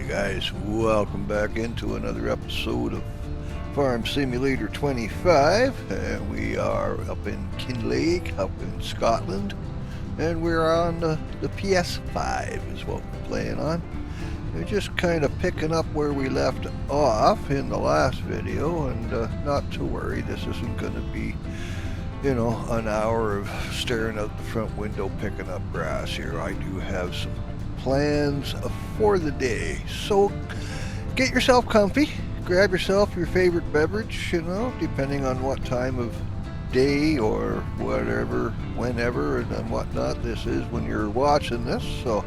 guys, welcome back into another episode of Farm Simulator 25, and we are up in Kinlaig, up in Scotland, and we're on the PS5 is what we're playing on. We're just kind of picking up where we left off in the last video, and not to worry, this isn't going to be, an hour of staring out the front window picking up grass here. I do have some plans for the day. So get yourself comfy, grab yourself your favorite beverage, depending on what time of day or whatever, whenever and whatnot this is when you're watching this. So,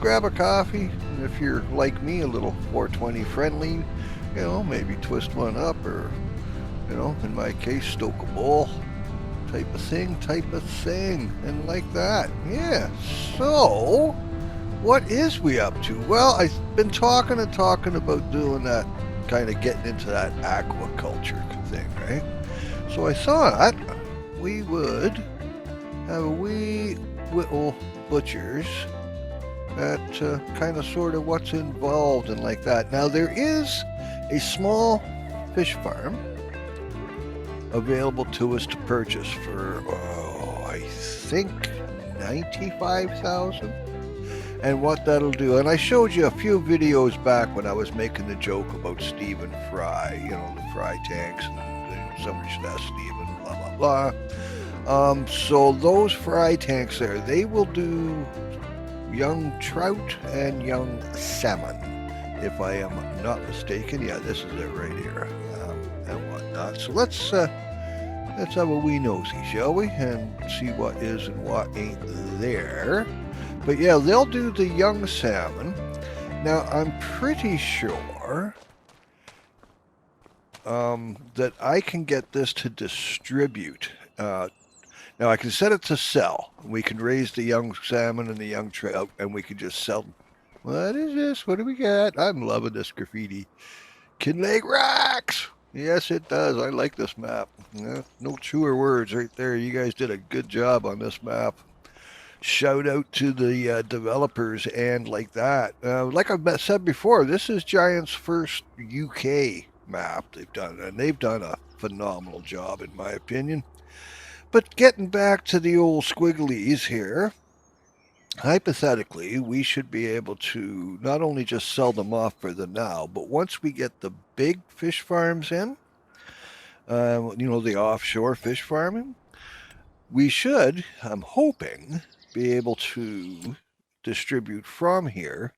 grab a coffee. If you're like me, a little 420 friendly, maybe twist one up or, in my case, stoke a bowl type of thing, and like that. Yeah, so what is we up to? Well, I've been talking about doing that, kind of getting into that aquaculture thing, right? So I thought we would have a wee little butchers at kind of sort of what's involved and like that. Now there is a small fish farm available to us to purchase for, I think 95,000. And what that'll do, and I showed you a few videos back when I was making the joke about Stephen Fry, the fry tanks, and somebody should ask Stephen, blah, blah, blah. So those fry tanks there, they will do young trout and young salmon, if I am not mistaken. Yeah, this is it right here, and whatnot. So let's have a wee nosy, shall we, and see what is and what ain't there. But yeah, they'll do the young salmon. Now, I'm pretty sure that I can get this to distribute. Now, I can set it to sell. We can raise the young salmon and the young trout, and we can just sell them. What is this? What do we got? I'm loving this graffiti. Kinlaig rocks! Yes, it does. I like this map. Yeah, no truer words right there. You guys did a good job on this map. Shout out to the developers and like that. Like I've said before, this is Giant's first UK map they've done, and they've done a phenomenal job in my opinion. But getting back to the old squigglies here, hypothetically, we should be able to not only just sell them off for the now, but once we get the big fish farms in, the offshore fish farming, we should, I'm hoping, be able to distribute from here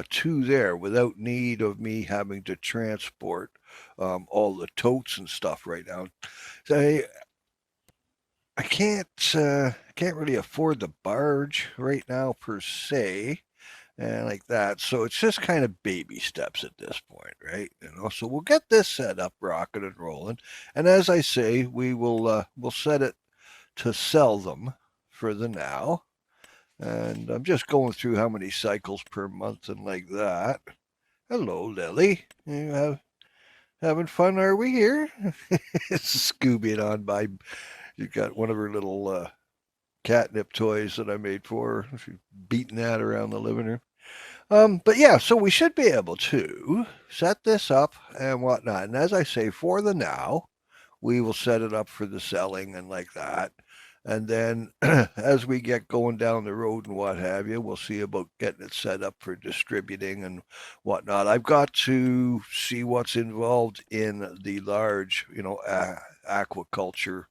to there without need of me having to transport all the totes and stuff right now. So I can't really afford the barge right now per se, and like that. So it's just kind of baby steps at this point, right? So we'll get this set up, rocking and rolling, and as I say, we'll set it to sell them for the now. And I'm just going through how many cycles per month and like that. Hello, Lily. You having fun, are we here? Scoobying on by. You got one of her little catnip toys that I made for her. She's beating that around the living room. But yeah, so we should be able to set this up and whatnot. And as I say, for the now, we will set it up for the selling and like that. And then as we get going down the road and what have you, we'll see about getting it set up for distributing and whatnot. I've got to see what's involved in the large, aquaculture.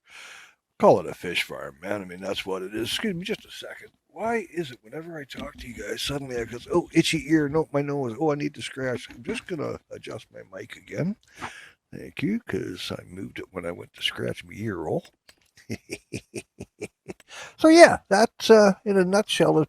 Call it a fish farm, man. I mean, that's what it is. Excuse me just a second. Why is it whenever I talk to you guys, suddenly I go, itchy ear, no, my nose. I need to scratch. I'm just going to adjust my mic again. Thank you, because I moved it when I went to scratch my ear roll. So yeah, that's in a nutshell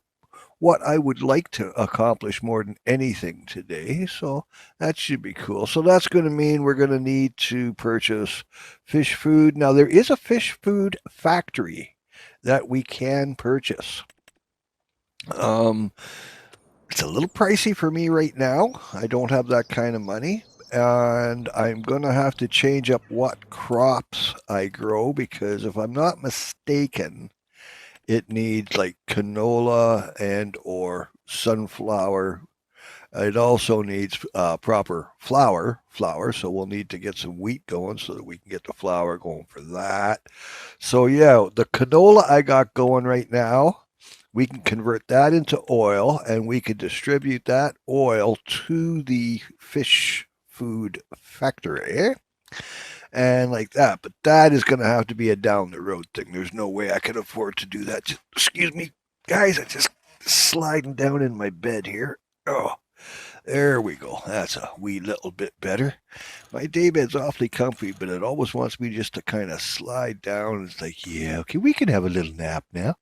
what I would like to accomplish more than anything today. So that should be cool. So that's going to mean we're going to need to purchase fish food. Now there is a fish food factory that we can purchase. It's a little pricey for me right now. I don't have that kind of money. And I'm going to have to change up what crops I grow because if I'm not mistaken, it needs like canola and or sunflower It also needs proper flour, so we'll need to get some wheat going so that we can get the flour going for that. So yeah, the canola I got going right now, we can convert that into oil and we can distribute that oil to the fish food factory and like that. But that is going to have to be a down the road thing. There's no way I can afford to do that. Just, excuse me, guys, I just sliding down in my bed here. Oh, there we go. That's a wee little bit better. My daybed's awfully comfy, but it always wants me just to kind of slide down. It's like, yeah, okay, we can have a little nap now.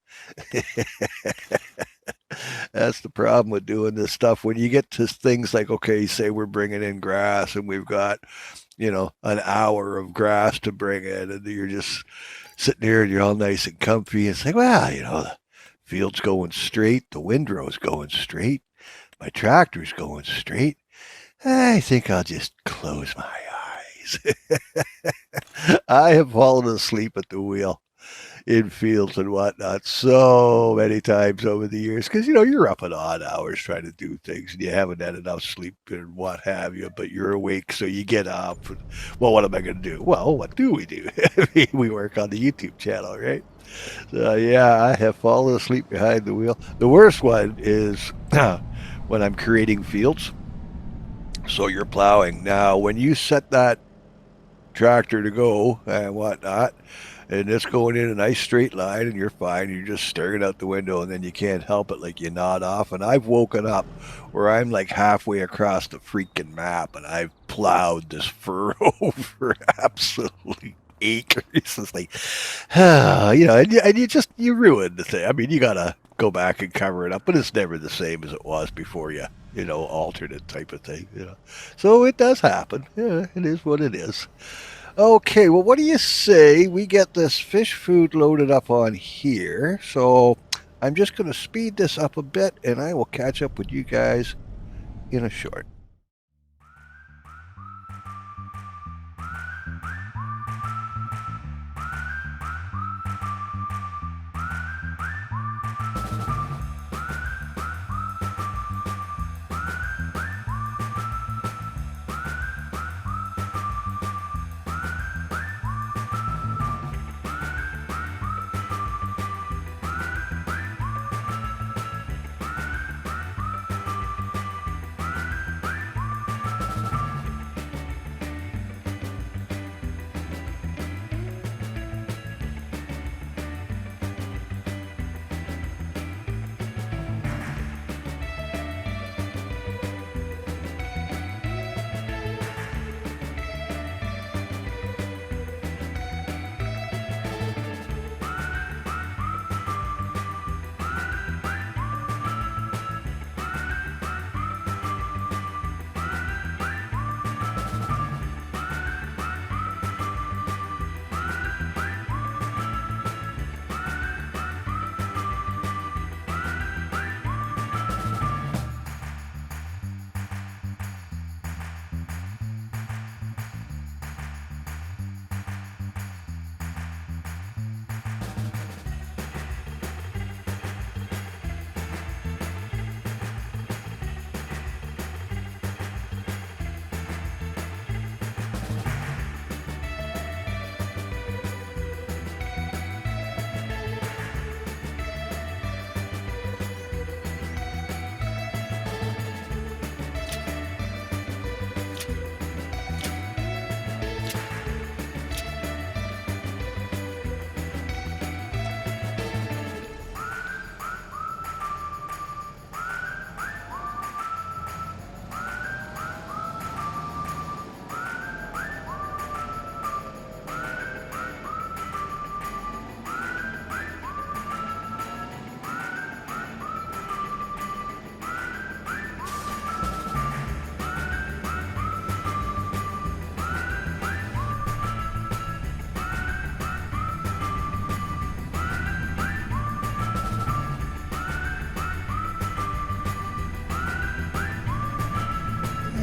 That's the problem with doing this stuff. When you get to things like, okay, say we're bringing in grass and we've got, an hour of grass to bring in, and you're just sitting here and you're all nice and comfy. It's like, well, the field's going straight, the windrow's going straight, my tractor's going straight. I think I'll just close my eyes. I have fallen asleep at the wheel in fields and whatnot so many times over the years because you're up at odd hours trying to do things and you haven't had enough sleep and what have you, but you're awake, so you get up and, well, what am I going to do? Well, what do? I mean, we work on the YouTube channel, right? So yeah, I have fallen asleep behind the wheel. The worst one is when I'm creating fields. So you're plowing. Now when you set that tractor to go and whatnot, and it's going in a nice straight line and you're fine, you're just staring out the window and then you can't help it, like you nod off. And I've woken up where I'm like halfway across the freaking map and I've plowed this furrow for absolutely acres. It's like, and you ruin the thing. I mean, you gotta go back and cover it up, but it's never the same as it was before you alternate type of thing. So it does happen. Yeah, it is what it is. Okay, well, what do you say we get this fish food loaded up on here? So I'm just going to speed this up a bit, and I will catch up with you guys in a short.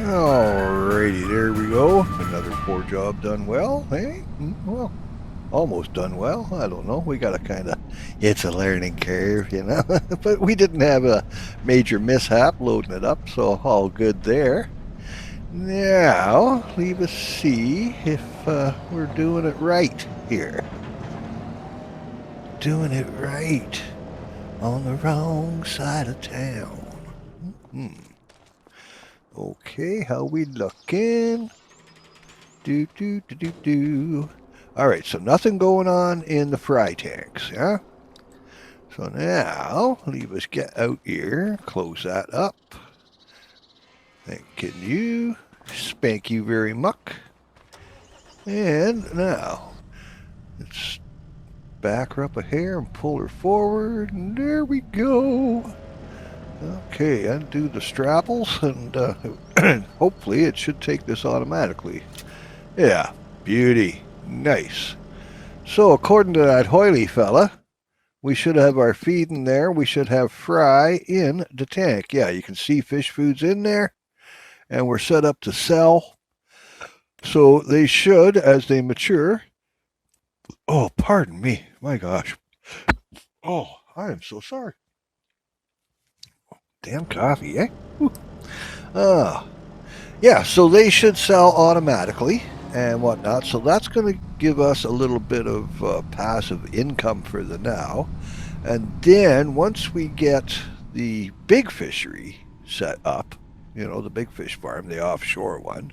Alrighty, there we go. Another poor job done well, hey? Well, almost done well. I don't know. We got to it's a learning curve, but we didn't have a major mishap loading it up, so all good there. Now, leave us see if we're doing it right here. Doing it right on the wrong side of town. Okay, how we looking? Do. All right, so nothing going on in the fry tanks, yeah? So now, leave us get out here, close that up. Thanking you. Spank you very much. And now, let's back her up a hair and pull her forward. And there we go. Okay, undo the strapples, and hopefully it should take this automatically. Yeah, beauty. Nice. So according to that Hoily fella, we should have our feed in there. We should have fry in the tank. Yeah, you can see fish foods in there, and we're set up to sell. So they should, as they mature. Oh, pardon me. My gosh. Oh, I am so sorry. Damn coffee, eh? Yeah, so they should sell automatically and whatnot. So that's going to give us a little bit of passive income for the now. And then once we get the big fishery set up, the big fish farm, the offshore one,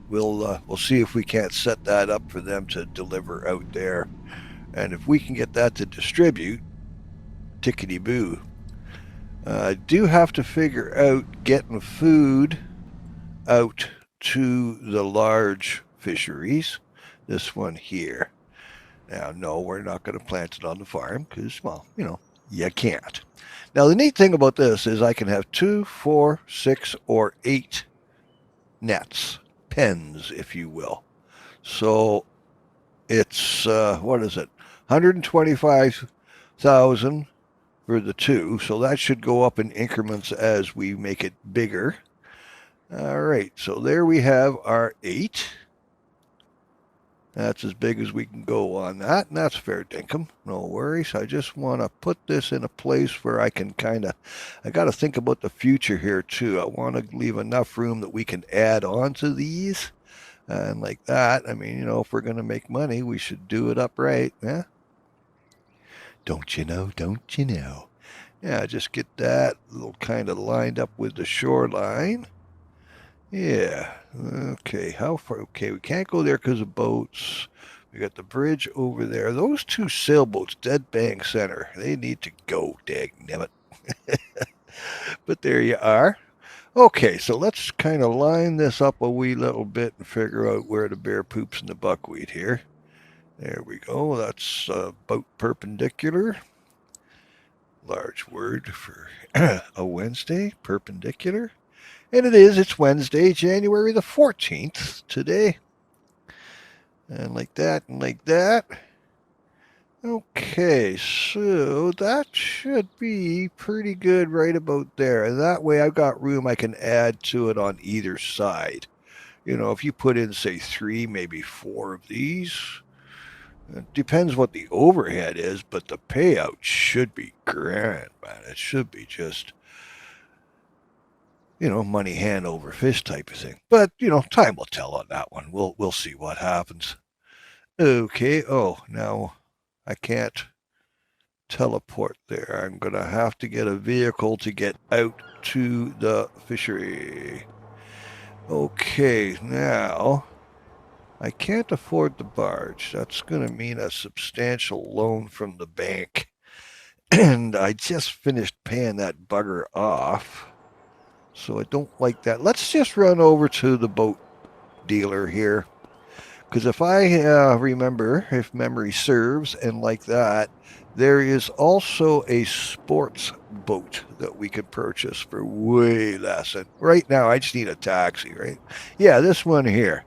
we'll see if we can't set that up for them to deliver out there. And if we can get that to distribute, tickety boo. I do have to figure out getting food out to the large fisheries. This one here. Now, no, we're not going to plant it on the farm because, well, you can't. Now, the neat thing about this is I can have 2, 4, 6, or 8 nets, pens, if you will. So it's, what is it, 125,000 for the 2. So that should go up in increments as we make it bigger. All right, so there we have our 8. That's as big as we can go on that, and that's fair dinkum. No worries. I just want to put this in a place where I can I got to think about the future here too. I want to leave enough room that we can add on to these. And like that, I mean, if we're going to make money, we should do it upright. Yeah? Don't you know? Don't you know? Yeah, just get that little kind of lined up with the shoreline. Yeah. Okay. How far? Okay, we can't go there because of boats. We got the bridge over there. Those 2 sailboats, dead bang center. They need to go, dagnabbit. But there you are. Okay, so let's kind of line this up a wee little bit and figure out where the bear poops in the buckwheat here. There we go. That's about perpendicular. Large word for a Wednesday, perpendicular. And it's Wednesday, January the 14th today. And like that, and like that. Okay, so that should be pretty good right about there. And that way I've got room I can add to it on either side. If you put in, say, 3, maybe 4 of these, it depends what the overhead is, but the payout should be grand, man. It should be just money hand over fist type of thing. But, time will tell on that one. We'll see what happens. Okay. Oh, now I can't teleport there. I'm going to have to get a vehicle to get out to the fishery. Okay, now I can't afford the barge. That's going to mean a substantial loan from the bank. And I just finished paying that bugger off. So I don't like that. Let's just run over to the boat dealer here. Because if I remember, if memory serves, and like that, there is also a sports boat that we could purchase for way less. And right now, I just need a taxi, right? Yeah, this one here.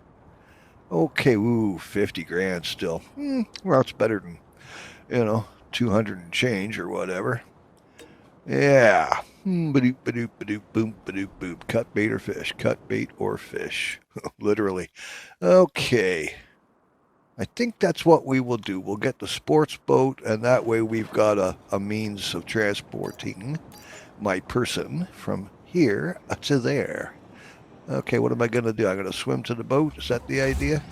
Okay, 50 grand still. Well, it's better than, 200 and change or whatever. Yeah. Badoop, badoop, badoop, boom, badoop, boom. Cut bait or fish. Cut bait or fish. Literally. Okay. I think that's what we will do. We'll get the sports boat, and that way we've got a means of transporting my person from here to there. Okay, what am I going to do? I'm going to swim to the boat. Is that the idea?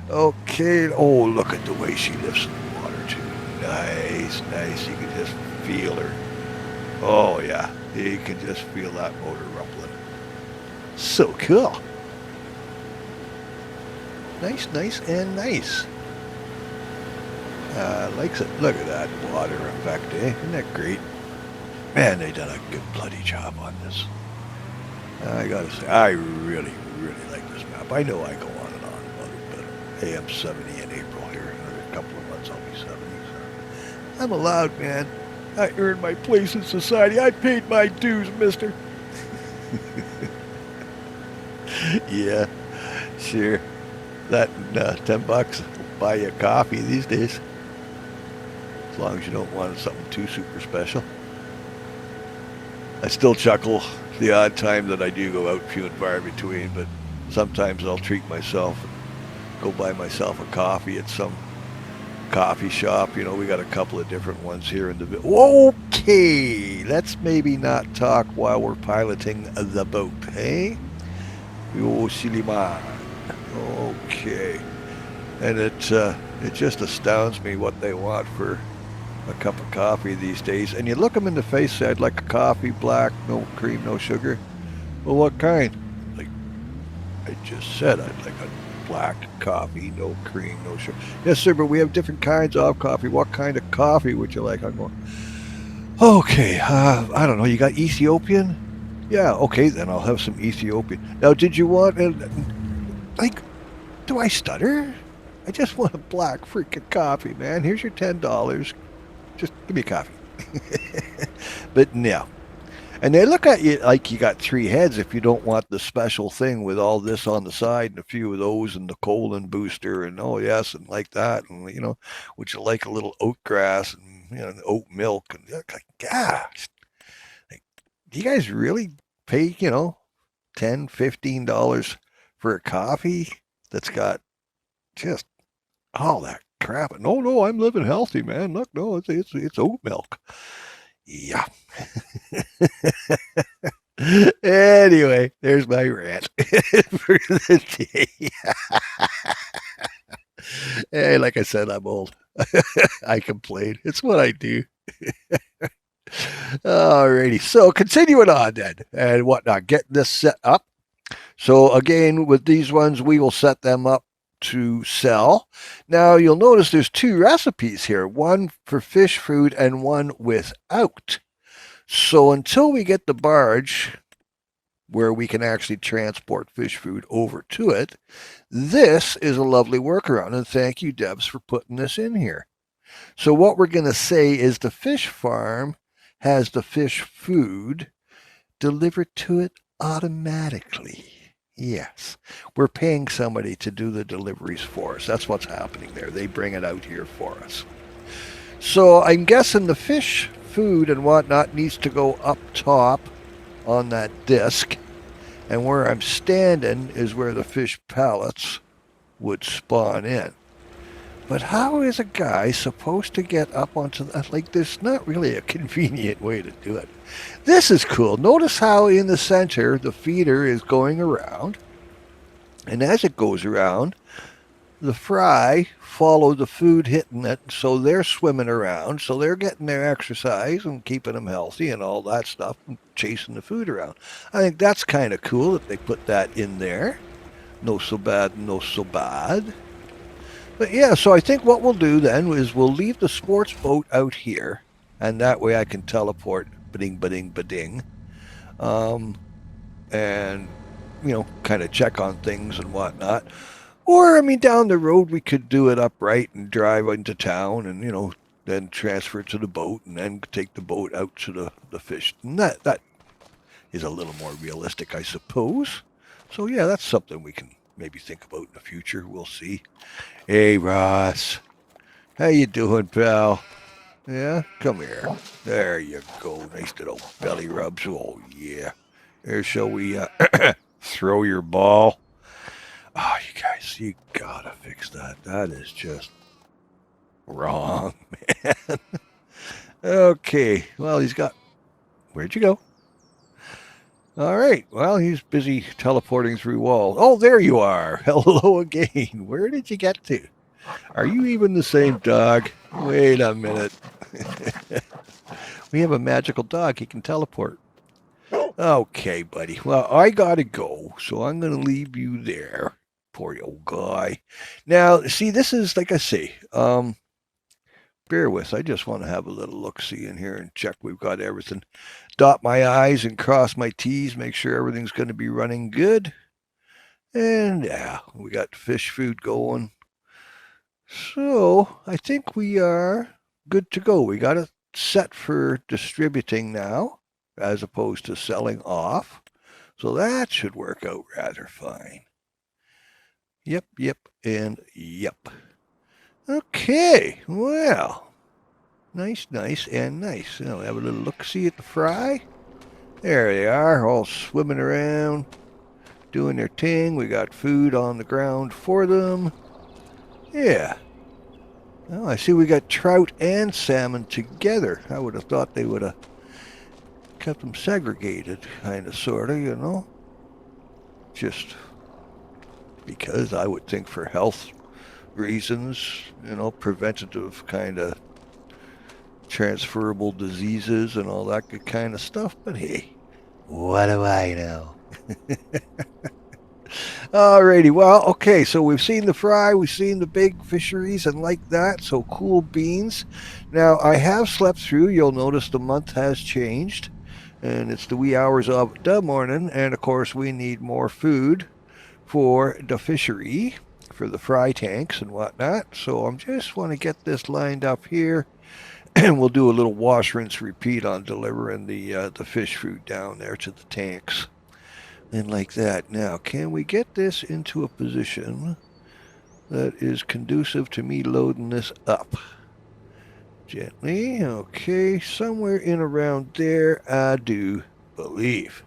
Okay. Oh, look at the way she lifts in the water, too. Nice, nice. You can just feel her. Oh, yeah. You can just feel that motor rumbling. So cool. Nice, nice, and nice. Likes it. Look at that water effect, eh? Isn't that great? Man, they done a good bloody job on this. I gotta say, I really, really like this map. I know I go on and on about it, but hey, I'm 70 in April here. Another couple of months I'll be 70. So I'm allowed, man. I earned my place in society. I paid my dues, mister. Yeah, sure. That and $10 will buy you a coffee these days. As long as you don't want something too super special. I still chuckle the odd time that I do go out few and far between, but sometimes I'll treat myself and go buy myself a coffee at some coffee shop. You know, we got a couple of different ones here in the... Okay, let's maybe not talk while we're piloting the boat, eh? Yo, silly man. Okay. And it just astounds me what they want for a cup of coffee these days. And you look them in the face, say, I'd like a coffee, black, no cream, no sugar. Well, what kind? Like I just said, I'd like a black coffee, no cream, no sugar. Yes, sir, but we have different kinds of coffee. What kind of coffee would you like? I'm going, okay, I don't know. You got Ethiopian? Yeah, okay, then I'll have some Ethiopian. Now, did you want, like, do I stutter? I just want a black freaking coffee, man. Here's your $10. Just give me a coffee. But no. And they look at you like you got three heads if you don't want the special thing with all this on the side and a few of those and the Callin booster and oh yes and like that and you know, would you like a little oat grass and you know oat milk and like gosh, like, do you guys really pay $10-15 for a coffee that's got just all that crap? No, I'm living healthy, man. Look, no, it's oat milk. Yeah. Anyway, there's my rant for the day. Hey, like I said, I'm old. I complain. It's what I do. Alrighty. So continuing on then and whatnot, get this set up. So again, with these ones, we will set them up to sell. Now you'll notice there's two recipes here, one for fish food and one without. So until we get the barge where we can actually transport fish food over to it, this is a lovely workaround. And thank you, Debs, for putting this in here. So what we're going to say is the fish farm has the fish food delivered to it automatically. Yes, we're paying somebody to do the deliveries for us. That's what's happening there. They bring it out here for us. So I'm guessing the fish food and whatnot needs to go up top on that disc. And where I'm standing is where the fish pellets would spawn in. But how is a guy supposed to get up onto that? Like, there's not really a convenient way to do it. This is cool. Notice how in the center the feeder is going around. And as it goes around, the fry follow the food hitting it, so they're swimming around, so they're getting their exercise and keeping them healthy and all that stuff, and chasing the food around. I think that's kind of cool that they put that in there. No so bad, no so bad. But yeah, so I think what we'll do then is we'll leave the sports boat out here, and that way I can teleport, ba-ding, ba-ding, ba-ding, and, you know, kind of check on things and whatnot. Or, I mean, down the road, we could do it upright and drive into town and, you know, then transfer it to the boat and then take the boat out to the fish. And that is a little more realistic, I suppose. So, yeah, that's something we can maybe think about in the future. We'll see. Hey, Ross. How you doing, pal? Yeah? Come here. There you go. Nice little belly rubs. Oh, yeah. There, shall we throw your ball? Oh, you guys this. You gotta fix that. That is just wrong, man. Okay, well, he's got... Where'd you go? All right, well, he's busy teleporting through walls. Oh, there you are. Hello again. Where did you get to? Are you even the same dog? Wait a minute. We have a magical dog. He can teleport. Okay, buddy. Well, I gotta go, so I'm gonna leave you there. Poor old guy. Now, see, this is, like I say, bear with. I just want to have a little look-see in here and check we've got everything. Dot my I's and cross my T's, make sure everything's going to be running good. And yeah, we got fish food going. So I think we are good to go. We got it set for distributing now, as opposed to selling off. So that should work out rather fine. Yep, and yep. Okay, well, nice, and nice. Now we have a little look-see at the fry. There they are, all swimming around, doing their thing. We got food on the ground for them. Yeah. Well, I see we got trout and salmon together. I would have thought they would have kept them segregated, kind of, sort of, you know. Just because I would think for health reasons, you know, preventative kind of transferable diseases and all that good kind of stuff. But hey, what do I know? Alrighty, well, okay, so we've seen the fry, we've seen the big fisheries and like that, so cool beans. Now, I have slept through. You'll notice the month has changed, and it's the wee hours of the morning, and of course we need more food for the fishery, for the fry tanks and whatnot. So I just want to get this lined up here, and we'll do a little wash, rinse, repeat on delivering the fish food down there to the tanks. And like that. Now, can we get this into a position that is conducive to me loading this up? Gently. Okay, somewhere in around there, I do believe.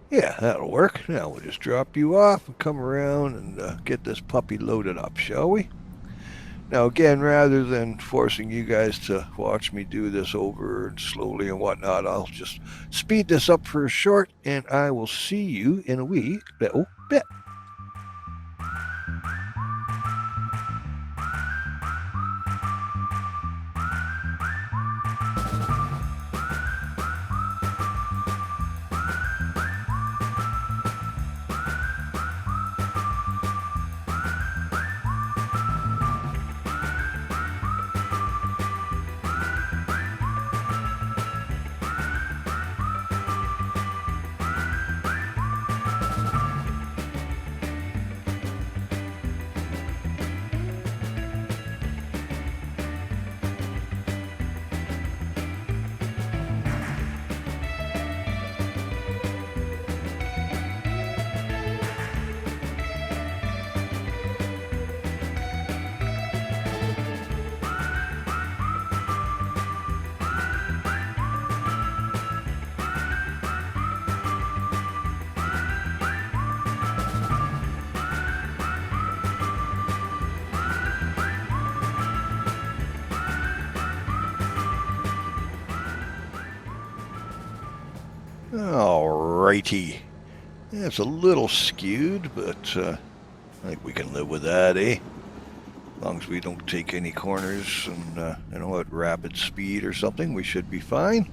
Yeah, that'll work. Now we'll just drop you off and come around and get this puppy loaded up, shall we? Now again, rather than forcing you guys to watch me do this over and slowly and whatnot, I'll just speed this up for a short, and I will see you in a wee little bit. Alrighty. Yeah, it's a little skewed, but I think we can live with that, eh? As long as we don't take any corners and, you know, at rapid speed or something, we should be fine.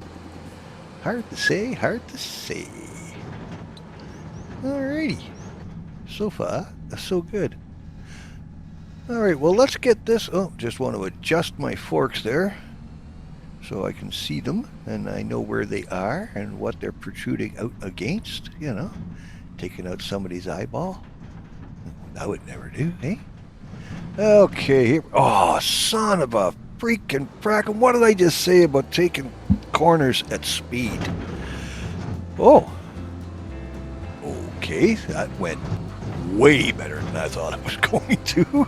Hard to say, hard to say. Alrighty. So far, so good. Alright, well, let's get this... Oh, just want to adjust my forks there, so I can see them, and I know where they are and what they're protruding out against, you know. Taking out somebody's eyeball. I would never do, eh? Okay, here... Oh, son of a freaking frack. What did I just say about taking corners at speed? Oh. Okay, that went way better than I thought it was going to.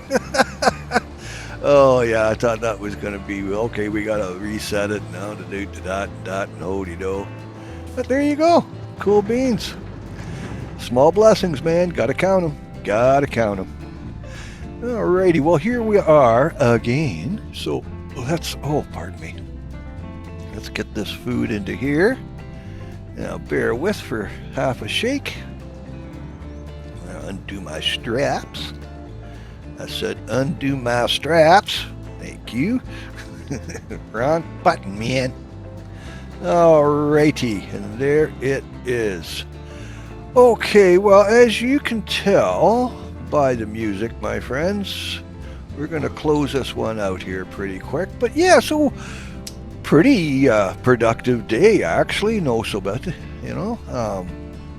Oh, yeah, I thought that was going to be, okay, we got to reset it now to do that and hody-do. But there you go. Cool beans. Small blessings, man. Gotta count them. Gotta count them. Alrighty, well, here we are again. So let's, oh, pardon me. Let's get this food into here. Now, bear with for half a shake. I'll undo my straps. I said undo my straps. Thank you. Wrong button, man. Alrighty, and there it is. Okay, well, as you can tell by the music, my friends, we're going to close this one out here pretty quick. But yeah, so pretty productive day, actually. No so bad, you know.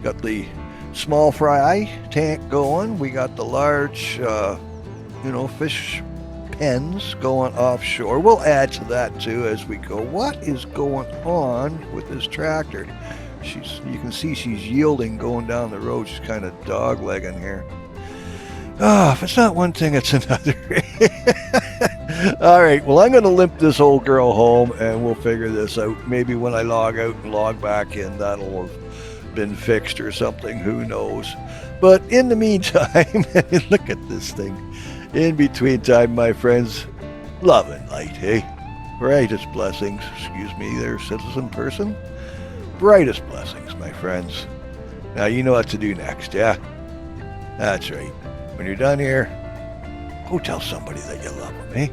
Got the small fry tank going. We got the large, fish pens going offshore. We'll add to that too as we go. What is going on with this tractor? You can see she's yielding going down the road. She's kind of dog-legging here. If it's not one thing, it's another. All right, well, I'm going to limp this old girl home, and we'll figure this out. Maybe when I log out and log back in, that'll have been fixed or something. Who knows? But in the meantime, look at this thing. In between time, my friends, love and light, hey? Brightest blessings. Excuse me there, citizen person. Brightest blessings, my friends. Now you know what to do next, yeah? That's right. When you're done here, go tell somebody that you love them, eh?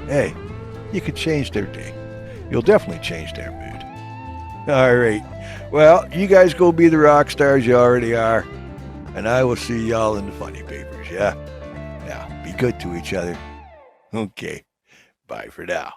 Hey, you could change their day. You'll definitely change their mood. All right. Well, you guys go be the rock stars you already are. And I will see y'all in the funny papers, yeah? Now, be good to each other. Okay. Bye for now.